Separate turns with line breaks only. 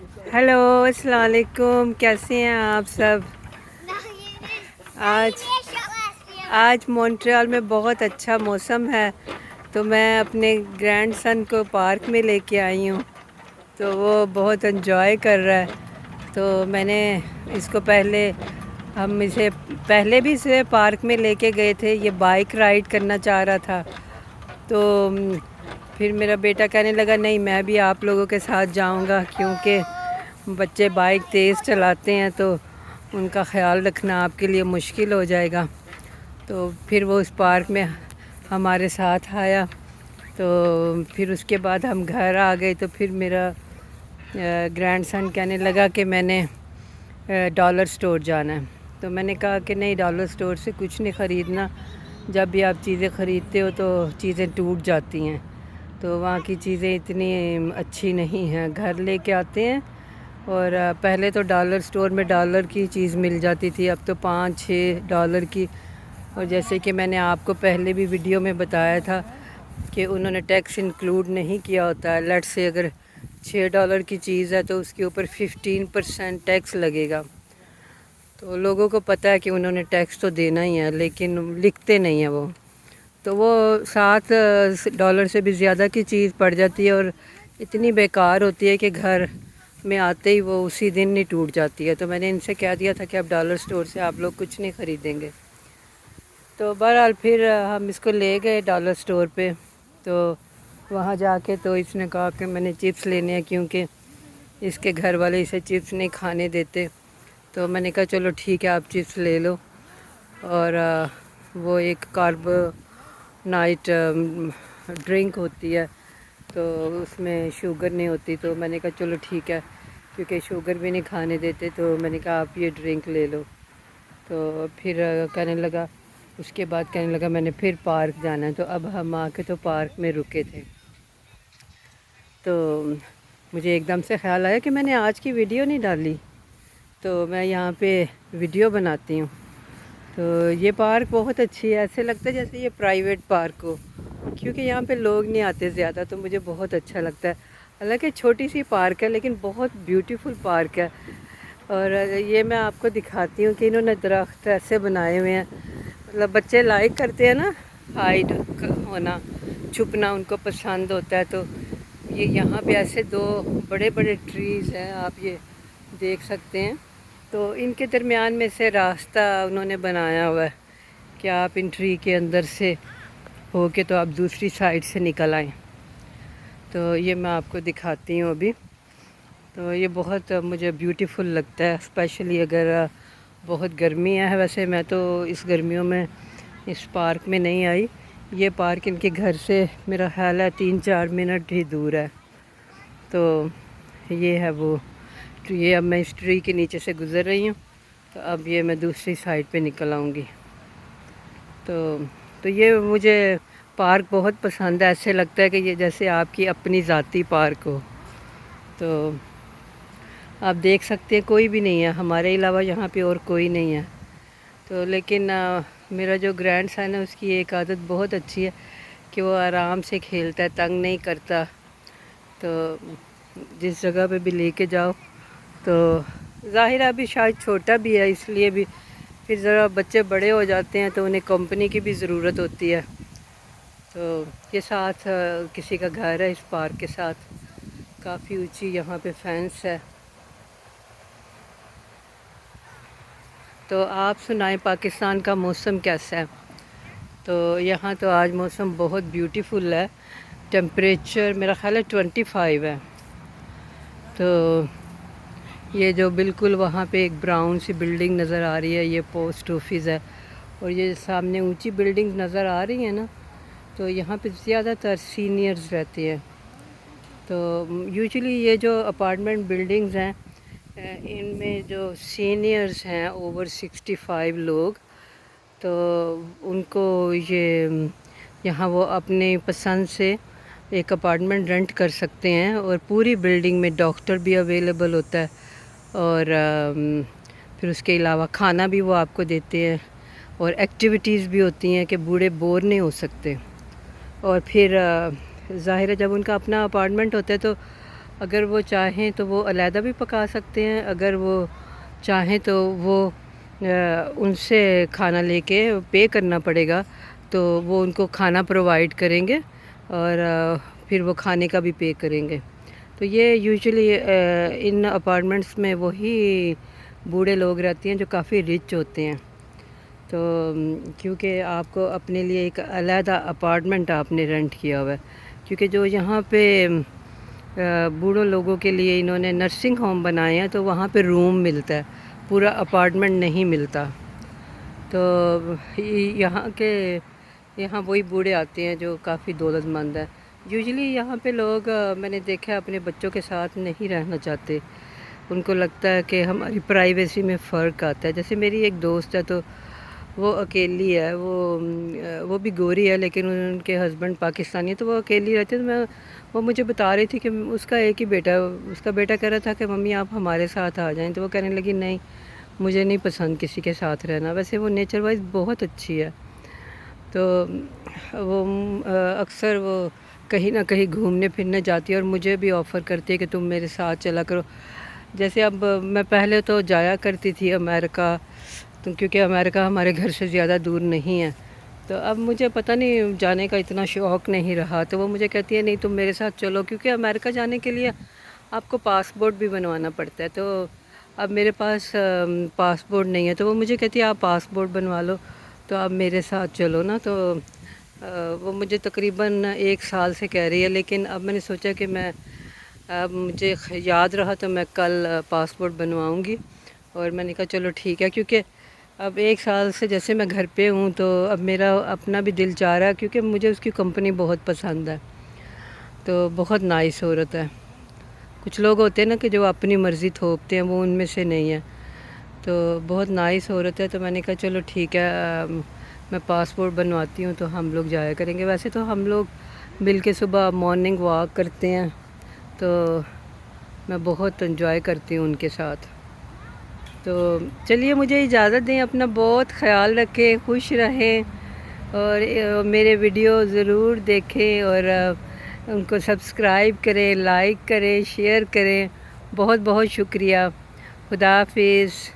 Hello, अस्सलाम वालेकुम। कैसे हैं आप सब? आज आज मॉन्ट्रियल में बहुत अच्छा मौसम है, तो मैं अपने ग्रैंड सन को पार्क में लेके आई हूँ। तो वो बहुत एंजॉय कर रहा है। तो मैंने इसको हम इसे पहले भी इसे पार्क में लेके गए थे। ये बाइक राइड करना चाह रहा था, तो फिर मेरा बेटा कहने लगा नहीं, मैं भी आप लोगों के साथ जाऊंगा, क्योंकि बच्चे बाइक तेज़ चलाते हैं तो उनका ख्याल रखना आपके लिए मुश्किल हो जाएगा। तो फिर वो उस पार्क में हमारे साथ आया। तो फिर उसके बाद हम घर आ गए। तो फिर मेरा ग्रैंड सन कहने लगा कि मैंने डॉलर स्टोर जाना है। तो मैंने कहा कि नहीं, डॉलर स्टोर से कुछ नहीं ख़रीदना। जब भी आप चीज़ें ख़रीदते हो तो चीज़ें टूट जाती हैं, तो वहाँ की चीज़ें इतनी अच्छी नहीं हैं। घर लेके आते हैं, और पहले तो डॉलर स्टोर में डॉलर की चीज़ मिल जाती थी, अब तो 5-6 डॉलर की। और जैसे कि मैंने आपको पहले भी वीडियो में बताया था कि उन्होंने टैक्स इंक्लूड नहीं किया होता है। लेट से अगर 6 डॉलर की चीज़ है तो उसके ऊपर 15% टैक्स लगेगा। तो लोगों को पता है कि उन्होंने टैक्स तो देना ही है, लेकिन लिखते नहीं हैं वो। तो वो 7 डॉलर से भी ज़्यादा की चीज़ पड़ जाती है, और इतनी बेकार होती है कि घर में आते ही वो उसी दिन नहीं टूट जाती है। तो मैंने इनसे कह दिया था कि अब डॉलर स्टोर से आप लोग कुछ नहीं ख़रीदेंगे। तो बहरहाल फिर हम इसको ले गए डॉलर स्टोर पे। तो वहाँ जाके तो इसने कहा कि मैंने चिप्स लेने हैं, क्योंकि इसके घर वाले इसे चिप्स नहीं खाने देते। तो मैंने कहा चलो ठीक है, आप चिप्स ले लो। और वो एक कार्बोनाइट ड्रिंक होती है, तो उसमें शुगर नहीं होती। तो मैंने कहा चलो ठीक है, क्योंकि शुगर भी नहीं खाने देते, तो मैंने कहा आप ये ड्रिंक ले लो। तो फिर कहने लगा, उसके बाद कहने लगा मैंने फिर पार्क जाना है। तो अब हम आके तो पार्क में रुके थे। तो मुझे एकदम से ख़्याल आया कि मैंने आज की वीडियो नहीं डाली, तो मैं यहाँ पे वीडियो बनाती हूँ। तो ये पार्क बहुत अच्छी है, ऐसे लगता है जैसे ये प्राइवेट पार्क हो, क्योंकि यहाँ पे लोग नहीं आते ज़्यादा। तो मुझे बहुत अच्छा लगता है। हालांकि छोटी सी पार्क है, लेकिन बहुत ब्यूटीफुल पार्क है। और ये मैं आपको दिखाती हूँ कि इन्होंने दरख्त ऐसे बनाए हुए हैं, मतलब बच्चे लाइक करते हैं ना, हाइड होना, छुपना उनको पसंद होता है। तो ये यहाँ पे ऐसे 2 बड़े बड़े ट्रीज़ हैं, आप ये देख सकते हैं। तो इनके दरमियान में से रास्ता उन्होंने बनाया हुआ है कि आप इन ट्री के अंदर से हो के तो आप दूसरी साइड से निकल आएँ। तो ये मैं आपको दिखाती हूँ अभी। तो ये बहुत मुझे ब्यूटीफुल लगता है, स्पेशली अगर बहुत गर्मी है। वैसे मैं तो इस गर्मियों में इस पार्क में नहीं आई। ये पार्क इनके घर से मेरा ख्याल है 3-4 मिनट ही दूर है। तो ये है वो, तो ये अब मैं इस ट्री के नीचे से गुज़र रही हूँ। तो अब ये मैं दूसरी साइड पे निकल आऊँगी। तो ये मुझे पार्क बहुत पसंद है। ऐसे लगता है कि ये जैसे आपकी अपनी ज़ाती पार्क हो। तो आप देख सकते हैं कोई भी नहीं है हमारे अलावा यहाँ पे, और कोई नहीं है। तो लेकिन मेरा जो ग्रैंड सन है उसकी एक आदत बहुत अच्छी है कि वो आराम से खेलता है, तंग नहीं करता। तो जिस जगह पे भी लेके जाओ, तो ज़ाहिर है अभी शायद छोटा भी है, इसलिए भी फिर ज़रा बच्चे बड़े हो जाते हैं तो उन्हें कंपनी की भी ज़रूरत होती है। तो ये साथ किसी का घर है, इस पार्क के साथ काफ़ी ऊंची यहाँ पे फेंस है। तो आप सुनाएं पाकिस्तान का मौसम कैसा है? तो यहाँ तो आज मौसम बहुत ब्यूटीफुल है। टेम्परेचर मेरा ख़्याल है 25 है। तो ये जो बिल्कुल वहाँ पे एक ब्राउन सी बिल्डिंग नज़र आ रही है, ये पोस्ट ऑफिस है। और ये सामने ऊंची बिल्डिंग नज़र आ रही है ना, तो यहाँ पे ज़्यादातर सीनियर्स रहते हैं। तो यूजुअली ये जो अपार्टमेंट बिल्डिंग्स हैं, इनमें जो सीनियर्स हैं ओवर 65 लोग, तो उनको ये यहाँ वो अपने पसंद से एक अपार्टमेंट रेंट कर सकते हैं। और पूरी बिल्डिंग में डॉक्टर भी अवेलेबल होता है, और फिर उसके अलावा खाना भी वो आपको देते हैं, और एक्टिविटीज़ भी होती हैं कि बूढ़े बोर नहीं हो सकते। और फिर ज़ाहिर है जब उनका अपना अपार्टमेंट होता है तो اگر وہ چاہیں تو وہ علیحدہ بھی پکا سکتے ہیں، اگر وہ چاہیں تو وہ ان سے کھانا لے کے پے کرنا پڑے گا، تو وہ ان کو کھانا پرووائڈ کریں گے اور پھر وہ کھانے کا بھی پے کریں گے۔ تو یہ یوزلی ان اپارٹمنٹس میں وہی بوڑھے لوگ رہتے ہیں جو کافی رچ ہوتے ہیں۔ تو کیونکہ آپ کو اپنے لیے ایک علیحدہ اپارٹمنٹ آپ نے رینٹ کیا ہوا ہے، کیونکہ جو یہاں پہ بوڑھوں لوگوں کے لیے انہوں نے نرسنگ ہوم بنائے ہیں تو وہاں پہ روم ملتا ہے، پورا اپارٹمنٹ نہیں ملتا۔ تو یہاں وہی بوڑھے آتے ہیں جو کافی دولت مند ہیں۔ یوزلی یہاں پہ لوگ میں نے دیکھا اپنے بچوں کے ساتھ نہیں رہنا چاہتے، ان کو لگتا ہے کہ ہماری پرائیویسی میں فرق آتا ہے۔ جیسے میری ایک دوست ہے تو وہ اکیلی ہے، وہ بھی گوری ہے لیکن ان کے ہسبینڈ پاکستانی ہے، تو وہ اکیلی رہتی ہے۔ تو وہ مجھے بتا رہی تھی کہ اس کا ایک ہی بیٹا ہے، اس کا بیٹا کہہ رہا تھا کہ ممی آپ ہمارے ساتھ آ جائیں، تو وہ کہنے لگی نہیں مجھے نہیں پسند کسی کے ساتھ رہنا۔ ویسے وہ نیچر وائز بہت اچھی ہے، تو وہ اکثر وہ کہیں نہ کہیں گھومنے پھرنے جاتی ہے اور مجھے بھی آفر کرتی ہے کہ تم میرے ساتھ چلا کرو۔ جیسے اب میں پہلے تو جایا کرتی تھی امریکہ، تو کیونکہ امریکہ ہمارے گھر سے زیادہ دور نہیں ہے، تو اب مجھے پتہ نہیں جانے کا اتنا شوق نہیں رہا، تو وہ مجھے کہتی ہے نہیں تم میرے ساتھ چلو، کیونکہ امریکہ جانے کے لیے آپ کو پاسپورٹ بھی بنوانا پڑتا ہے۔ تو اب میرے پاس پاسپورٹ نہیں ہے، تو وہ مجھے کہتی ہے آپ پاسپورٹ بنوا لو تو آپ میرے ساتھ چلو نا۔ تو وہ مجھے تقریباً 1 سال سے کہہ رہی ہے، لیکن اب میں نے سوچا کہ اب مجھے یاد رہا تو میں کل پاسپورٹ بنواؤں گی، اور میں نے کہا چلو ٹھیک ہے، کیونکہ اب 1 سال سے جیسے میں گھر پہ ہوں تو اب میرا اپنا بھی دل چاہ رہا ہے، کیونکہ مجھے اس کی کمپنی بہت پسند ہے، تو بہت نائس عورت ہے۔ کچھ لوگ ہوتے ہیں نا کہ جو اپنی مرضی تھوپتے ہیں، وہ ان میں سے نہیں ہے، تو بہت نائس عورت ہے۔ تو میں نے کہا چلو ٹھیک ہے میں پاسپورٹ بنواتی ہوں تو ہم لوگ جایا کریں گے۔ ویسے تو ہم لوگ مل کے صبح مارننگ واک کرتے ہیں، تو میں بہت انجوائے کرتی ہوں ان کے ساتھ۔ تو چلیے مجھے اجازت دیں، اپنا بہت خیال رکھیں، خوش رہیں، اور میرے ویڈیو ضرور دیکھیں اور ان کو سبسکرائب کریں، لائک کریں، شیئر کریں۔ بہت بہت شکریہ۔ خدا حافظ۔